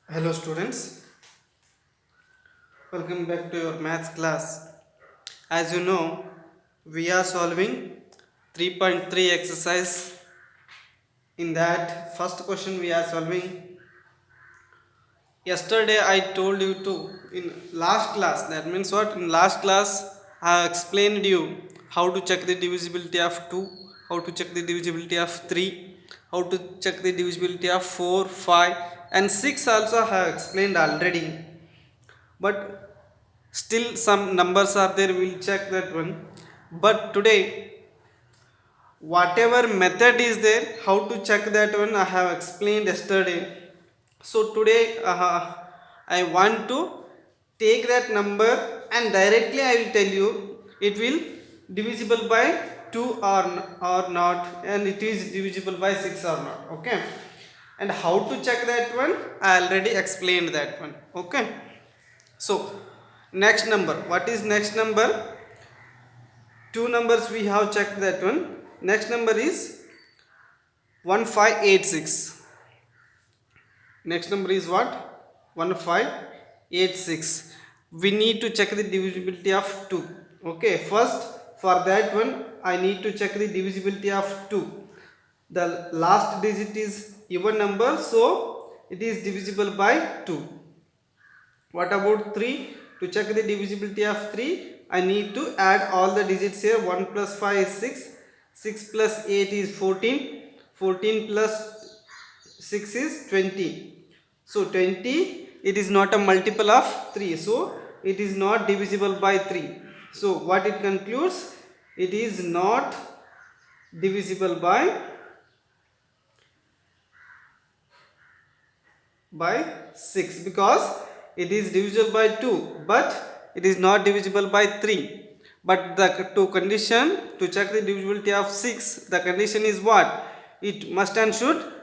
Hello students, welcome back to your maths class. As you know, we are solving 3.3 exercise. In that first question we are solving. Yesterday I told you to in last class, that means what? In last class I explained you how to check the divisibility of 2, how to check the divisibility of 3, how to check the divisibility of 4, 5 and 6 also I have explained already. But still some numbers are there, we'll check that one. But today whatever method is there, how to check that one I have explained yesterday. So today I want to take that number and directly I will tell you it will divisible by 2 or not, and it is divisible by 6 or not. Okay, and how to check that one I already explained that one. Okay, so next number, what is next number? Two numbers we have checked that one. Next number is 1586. Next number is what? 1586. We need to check the divisibility of 2. Okay, first for that one I need to check the divisibility of 2. The last digit is even number, so it is divisible by 2. What about 3? To check the divisibility of 3, I need to add all the digits here. 1 plus 5 is 6, 6 plus 8 is 14, 14 plus 6 is 20. So 20, it is not a multiple of 3, so it is not divisible by 3. So what it concludes? It is not divisible by 6, because it is divisible by 2 but it is not divisible by 3. But the condition to check the divisibility of 6, the condition is what? It must and should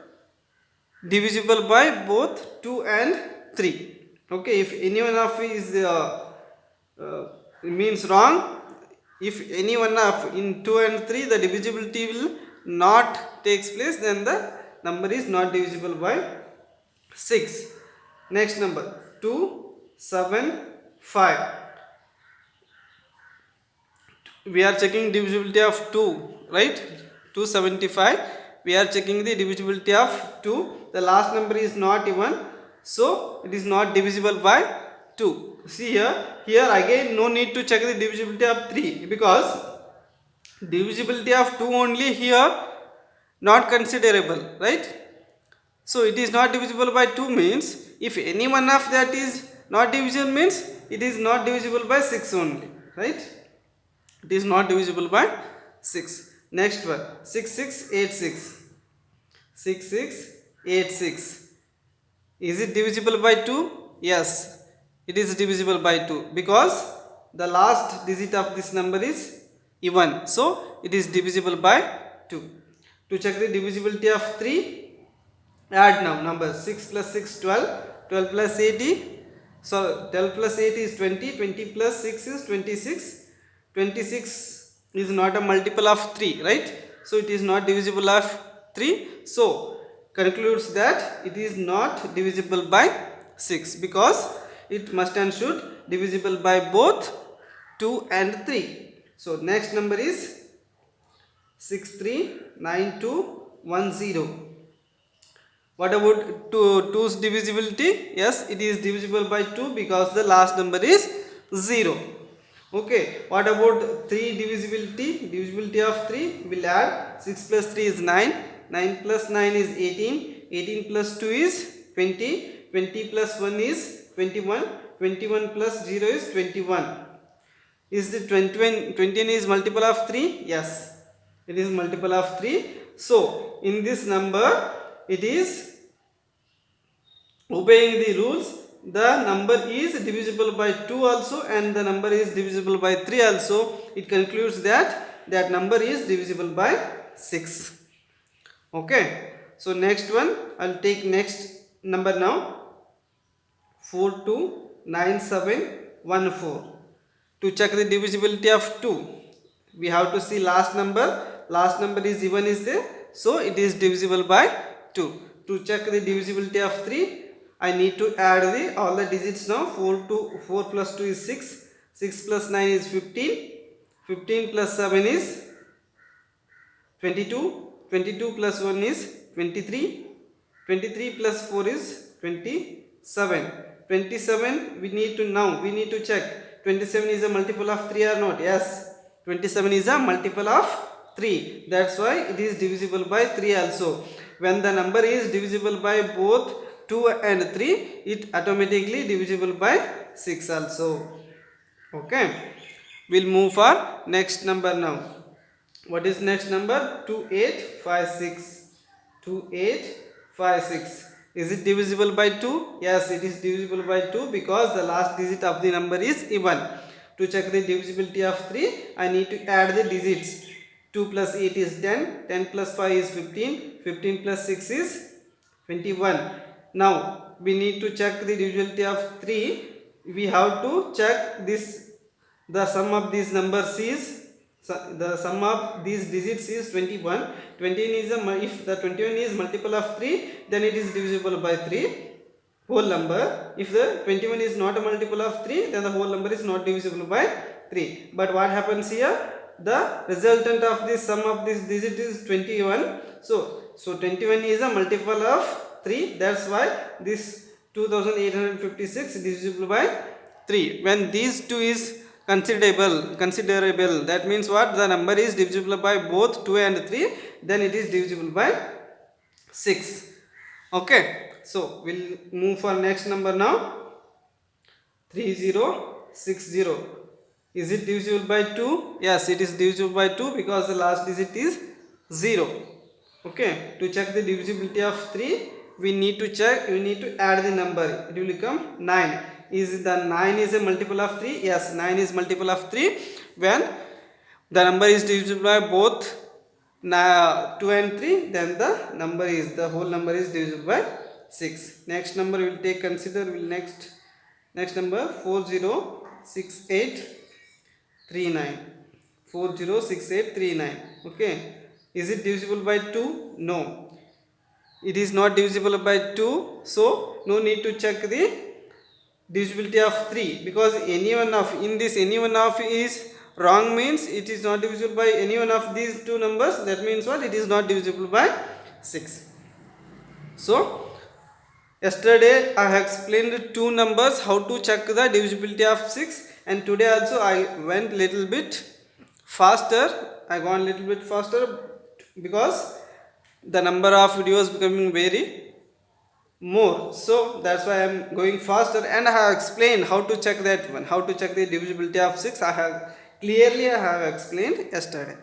divisible by both 2 and 3. Okay, if any one of is means wrong, if any one of in 2 and 3 the divisibility will not takes place, then the number is not divisible by 6. Next number 275. We are checking divisibility of 2, right? 275, we are checking the divisibility of 2. The last number is not even, so it is not divisible by 2. See here again no need to check the divisibility of 3, because divisibility of 2 only here not considerable, right? So it is not divisible by 2 means if any one of that is not divisible means it is not divisible by 6 only, right? It is not divisible by 6. Next one 6686. 6686, is it divisible by 2? Yes, it is divisible by 2, because the last digit of this number is even, so it is divisible by 2. To check the divisibility of 3, add now numbers. 6 plus 6 12, 12 plus 80, so 12 plus 8 is 20, 20 plus 6 is 26, 26 is not a multiple of 3, right? So it is not divisible of 3, so concludes that it is not divisible by 6, because it must and should divisible by both 2 and 3. So next number is 639210. What about 2's divisibility? Yes, it is divisible by 2, because the last number is 0. Okay, what about 3 divisibility? Divisibility of 3, will add 6 plus 3 is 9, 9 plus 9 is 18, 18 plus 2 is 20, 20 plus 1 is 21, 21 plus 0 is 21. Is the 21 is multiple of 3? Yes, it is multiple of 3. So in this number it is obeying the rules. The number is divisible by 2 also, and the number is divisible by 3 also. It concludes that that number is divisible by 6. Okay, so next one I'll take next number now. 429714. To check the divisibility of 2, we have to see last number. Last number is even is there, so it is divisible by 2. To check the divisibility of 3, I need to add the all the digits now. 4 plus 2 is 6. 6 plus 9 is 15. 15 plus 7 is 22. 22 plus 1 is 23. 23 plus 4 is 27. 27 we need to check 27 is a multiple of 3 or not. Yes, 27 is a multiple of 3. That's why it is divisible by 3 also. When the number is divisible by both 2 and 3, it automatically divisible by 6 also. Okay, we'll move for next number now. What is next number? 2856. 2856. Is it divisible by 2? Yes, it is divisible by 2 because the last digit of the number is even. To check the divisibility of 3, I need to add the digits. 2 plus 8 is 10. 10 plus 5 is 15. 15 plus 6 is 21. Now, we need to check the divisibility of 3. We have to check this. The sum of these numbers is the sum of these digits is 21. 21 is if the 21 is multiple of 3, then it is divisible by 3 whole number. If the 21 is not a multiple of 3, then the whole number is not divisible by 3. But what happens here? The resultant of this sum of this digit is 21. So 21 is a multiple of 3. That's why this 2856 is divisible by 3. When these two is considerable, that means what? The number is divisible by both 2 and 3, then it is divisible by 6. Okay, so we'll move for next number now. 3060. Is it divisible by 2? Yes, it is divisible by 2 because the last digit is 0. Okay, to check the divisibility of 3, we need to add the number. It will become 9. Is the 9 is a multiple of 3? Yes, 9 is multiple of 3. When the number is divisible by both 2 and 3, then the whole number is divisible by 6. Next number we will next number 406839. 406839. Okay, is it divisible by 2? No, it is not divisible by 2, so no need to check the divisibility of 3 because any one of is wrong, means it is not divisible by any one of these two numbers. That means what? It is not divisible by 6. So yesterday I have explained two numbers how to check the divisibility of 6, and today also I went little bit faster. Because the number of videos becoming very more, so that's why I am going faster, and I have explained how to check that one, how to check the divisibility of 6. I have explained yesterday.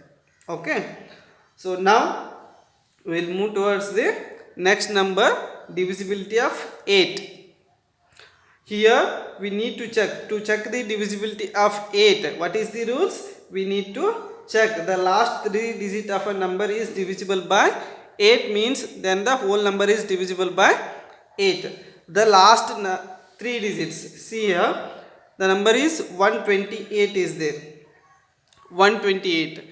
Okay, so now we will move towards the next number, divisibility of 8. Here we need to check the divisibility of 8. What is the rules? We need to check the last 3 digit of a number is divisible by 8, means then the whole number is divisible by 8. The last 3 digits, see here, the number is 128 is there. 128.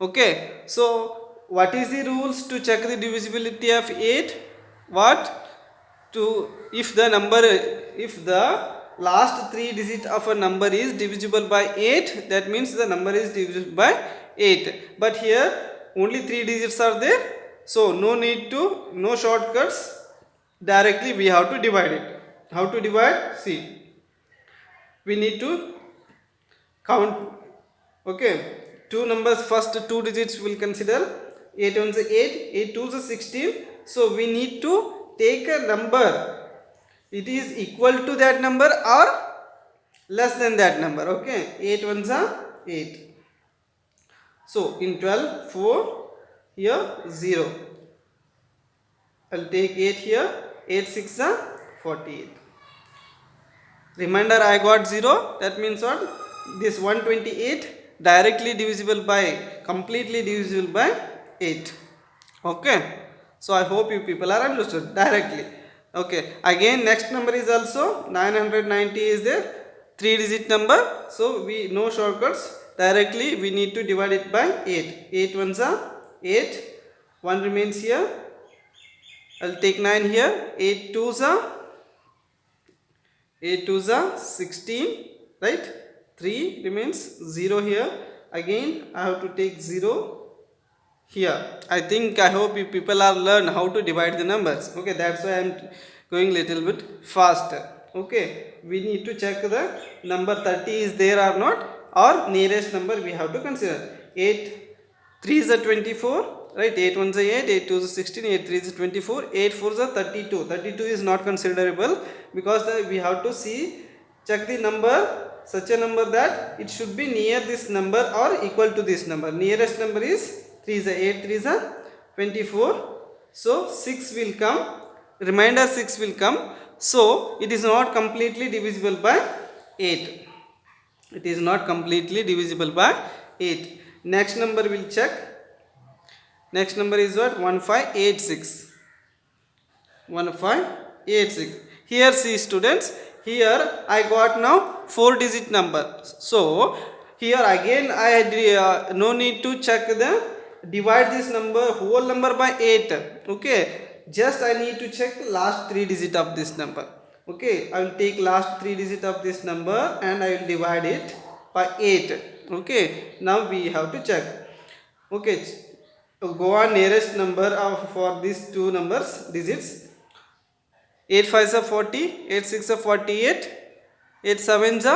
Okay, so what is the rules to check the divisibility of 8? If the last 3 digit of a number is divisible by 8, that means the number is divisible by 8. But here only 3 digits are there, so no shortcuts. Directly we have to divide it. How to divide? See, we need to count. Okay, two numbers, first 2 digits will consider. 8 ones are 8, 8 twos are 16. So we need to take a number, it is equal to that number or less than that number. Okay, 8 ones are 8. So in 12, 4, here 0. I'll take 8 here. 8 6 are 48. Remainder I got 0. That means what? This 128 directly divisible by, completely divisible by 8. Okay. So I hope you people are understood directly. Okay. Again, next number is also 990 is there. 3 digit number. So we no shortcuts. Directly we need to divide it by 8. 8 ones are 8. 1 remains here. I'll take 9 here. 8 twos are 8 2s are 16, right? 3 remains 0 here. Again I have to take 0 here. I hope you people are learn how to divide the numbers. Okay, that's why I'm going little bit faster. Okay, we need to check the number 30 is there or not, or nearest number we have to consider. 8 3 is a 24, right? 8 1 is a 8, 8 2 is a 16, 8 3 is a 24, 8 4 is a 32. 32 is not considerable because we have to see, check the number, such a number that it should be near this number or equal to this number. Nearest number is 3 is a 8, 3 is a 24, so 6 will come, remainder 6 will come, so it is not completely divisible by 8. It is not completely divisible by 8. Next number we'll check. Next number is what? 1586. 1586. Here see students, here I got now 4 digit number. So here again I no need to check the divide this number, whole number by 8. Okay, just I need to check last 3 digit of this number. Okay, I will take last 3 digit of this number and I will divide it by 8. Okay, now we have to check. Okay, go on nearest number of for these two numbers digits. 8 5 is 40, 8 6 is 48, 8 7 is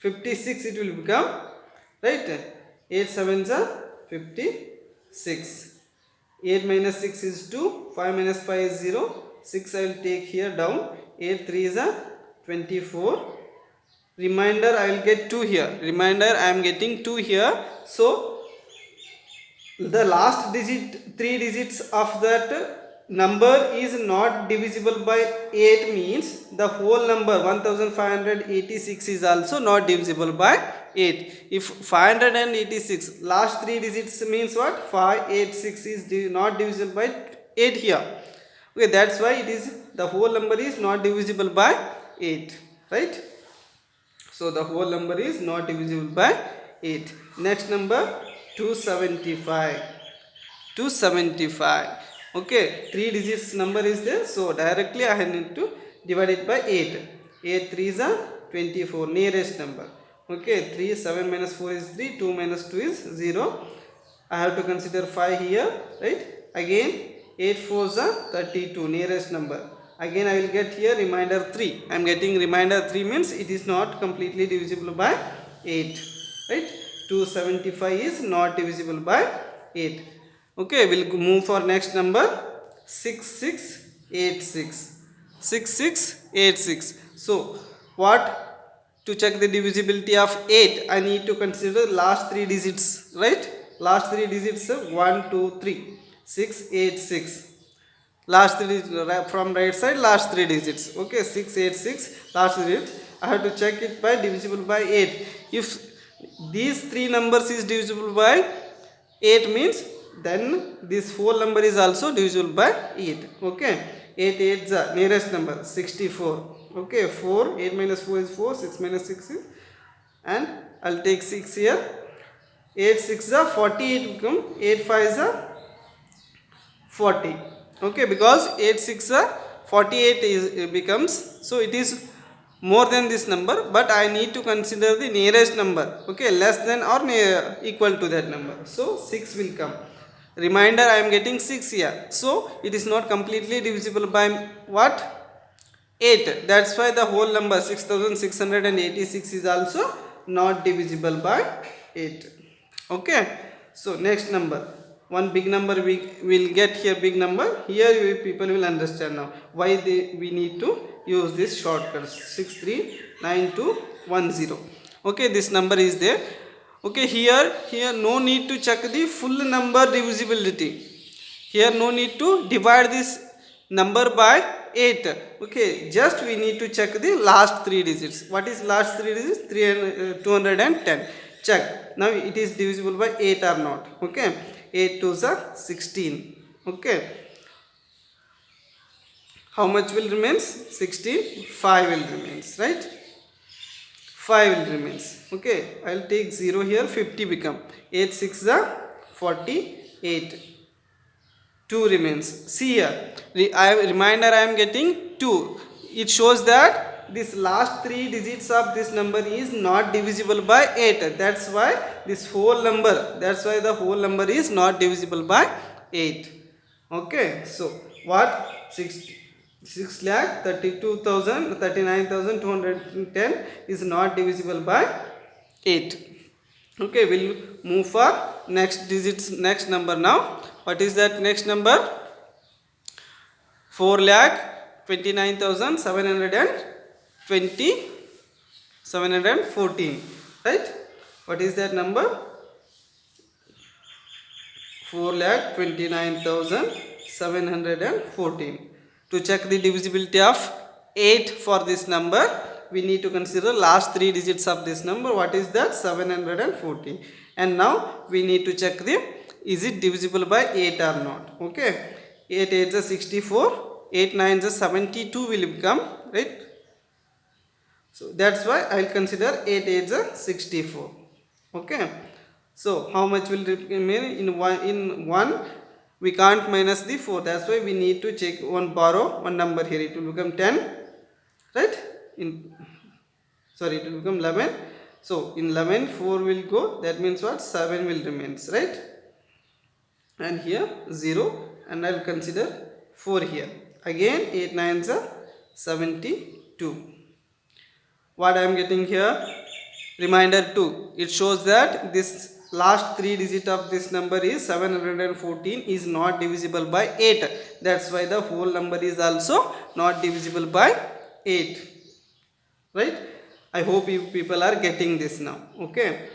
56 it will become, right? 8 7 is 56. 8 minus 6 is 2, 5 minus 5 is 0, 6 I will take here down, 8 3 is 24, remainder I will get 2 here, remainder I am getting 2 here. So the last digit, 3 digits of that number is not divisible by 8, means the whole number 1586 is also not divisible by 8. If 586 last 3 digits means what? 586 is not divisible by 8 here. Okay, that's why it is, the whole number is not divisible by 8, right? So the whole number is not divisible by 8. Next number 275. 275. Okay, 3 digits number is there, so directly I need to divide it by 8. 8 3 is 24, nearest number. Okay, 3 7 minus 4 is 3, 2 minus 2 is 0. I have to consider 5 here, right? Again 8 4 is 32, nearest number. Again I will get here remainder 3. I am getting remainder 3 means it is not completely divisible by 8, right? 275 is not divisible by 8. Okay, we'll move for next number 6686. 6686. So what? To check the divisibility of 8 I need to consider last 3 digits, right? Last 3 digits 1 2 3, 686. Last 3 from right side, last 3 digits. Okay, 686 last digit. I have to check it by divisible by 8. If these 3 numbers is divisible by 8 means then this whole number is also divisible by 8. Okay, 8 8 is the nearest number 64. Okay, 4 8 minus 4 is 4, 6 minus 6 is, and I'll take 6 here. 8 6 is 48 become 8 5 is 40. Okay, because 8 6 48 is becomes, so it is more than this number, but I need to consider the nearest number. Okay, less than or equal to that number, so 6 will come. Remainder I am getting 6 here, so it is not completely divisible by what? 8. That's why the whole number 6686 is also not divisible by 8. Okay, so next number, one big number we will get here, big number here. You people will understand now why we need to use this shortcut 63910. Okay, this number is there. Okay, here no need to check the full number divisibility. Here no need to divide this number by 8. Okay, just we need to check the last 3 digits. What is last 3 digits? 210. Check now it is divisible by 8 or not. Okay, 8 2s are 16. Okay, how much will remains? 16. 5 will remains, right? 5 will remains. Okay, I will take 0 here, 50 become 8 6 is 48. 2 remains. See here, reminder I am getting 2. It shows that this last 3 digits of this number is not divisible by 8. That's why this whole number, that's why the whole number is not divisible by 8. Okay, so what? 6,39,210 is not divisible by 8. Okay, we'll move for next digits, next number now. What is that next number? 4,29,714, right? What is that number? 4,29,714. To check the divisibility of 8 for this number, we need to consider last 3 digits of this number. What is that? 714. And now we need to check the, is it divisible by 8 or not? Okay, 8 8 is 64, 8 9 is 72 will become, right? So that's why I'll consider 8 8 is 64. Okay, so how much will remain in 1? We can't minus the 4, that's why we need to check one, borrow one number here. It will become 10, right? Sorry, it will become 11. So in 11 4 will go, that means what? 7 will remains, right? And here 0, and I will consider 4 here. Again 8 9 are 72. What I am getting here? Reminder 2. It shows that this last 3 digit of this number is 714 is not divisible by 8. That's why the whole number is also not divisible by 8, right? I hope you people are getting this now. Okay,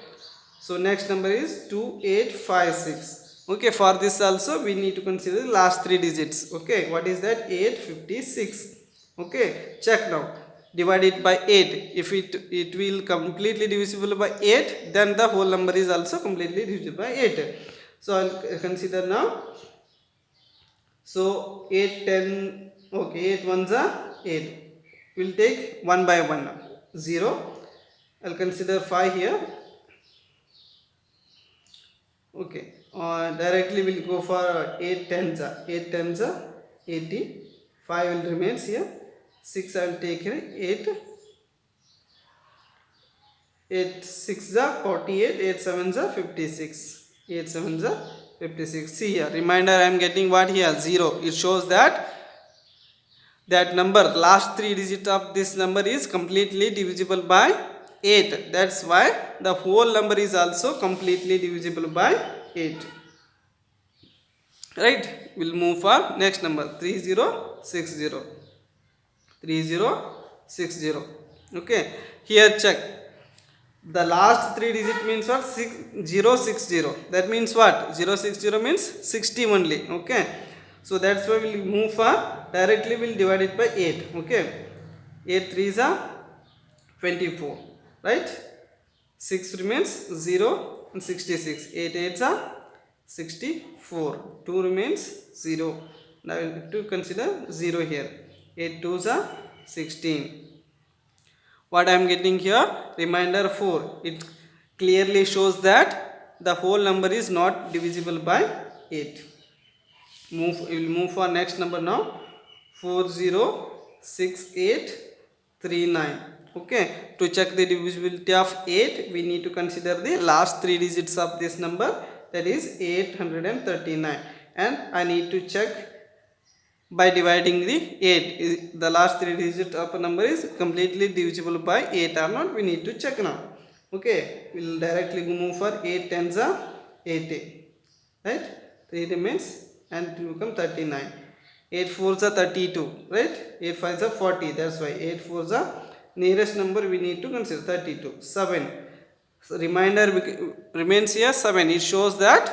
so next number is 2856. Okay, for this also we need to consider the last 3 digits. Okay, what is that? 856. Okay, check now. Divide it by 8. If it will completely divisible by 8, then the whole number is also completely divisible by 8. So I'll consider now. So 8 10, okay, 8 ones are 8. We'll take 1 by 1 now. 0. I'll consider 5 here. Okay, directly we'll go for 8 10s are 80. 5 will remains here. 6 I will take here. 8 6 are 48. 8 7s are 56. 8 7s are 56. See here, reminder I am getting what here? 0. It shows that number, last 3 digits of this number is completely divisible by 8. That's why the whole number is also completely divisible by 8. Right? We'll move for next number, 3060. 3060. Okay, here check. The last 3 digit means what? 060. That means what? 060 means 60 only. Okay, so that's why we'll move for, directly we'll divide it by 8. Okay, 8 3s are 24, right? 6 remains 0 and 66. 8 8s are 64. 2 remains 0. Now we have to consider 0 here. 8 2s are 16. What I am getting here? Reminder 4. It clearly shows that the whole number is not divisible by 8. We will move for next number now. 406839. Okay, to check the divisibility of 8, we need to consider the last 3 digits of this number, that is 839, and I need to check by dividing the 8. The last 3 digits of a number is completely divisible by 8 or not, we need to check now. Okay, we'll directly move for 8 10s are 80, right? 3 remains and it will become 39. 8 4s are 32, right? 8 5s are 40. That's why 8 4s are nearest number we need to consider, 32. 7. So reminder remains here 7. It shows that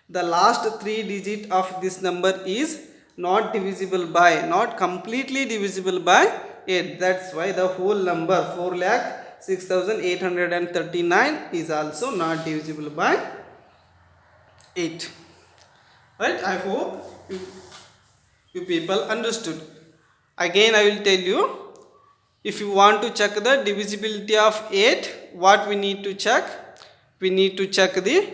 the last 3 digit of this number is not divisible by, not completely divisible by 8. That's why the whole number 4,06,839 is also not divisible by 8. Right? I hope you people understood. Again I will tell you, if you want to check the divisibility of 8, what we need to check? We need to check the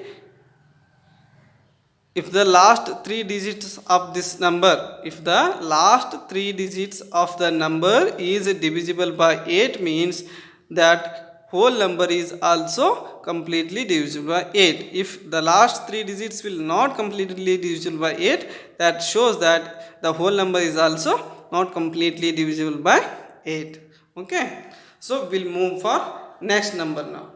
if the last three digits of this number, if the last three digits of the number is divisible by 8, means that whole number is also completely divisible by 8. If the last three digits will not completely divisible by 8, that shows that the whole number is also not completely divisible by 8. Okay, so we'll move for next number now.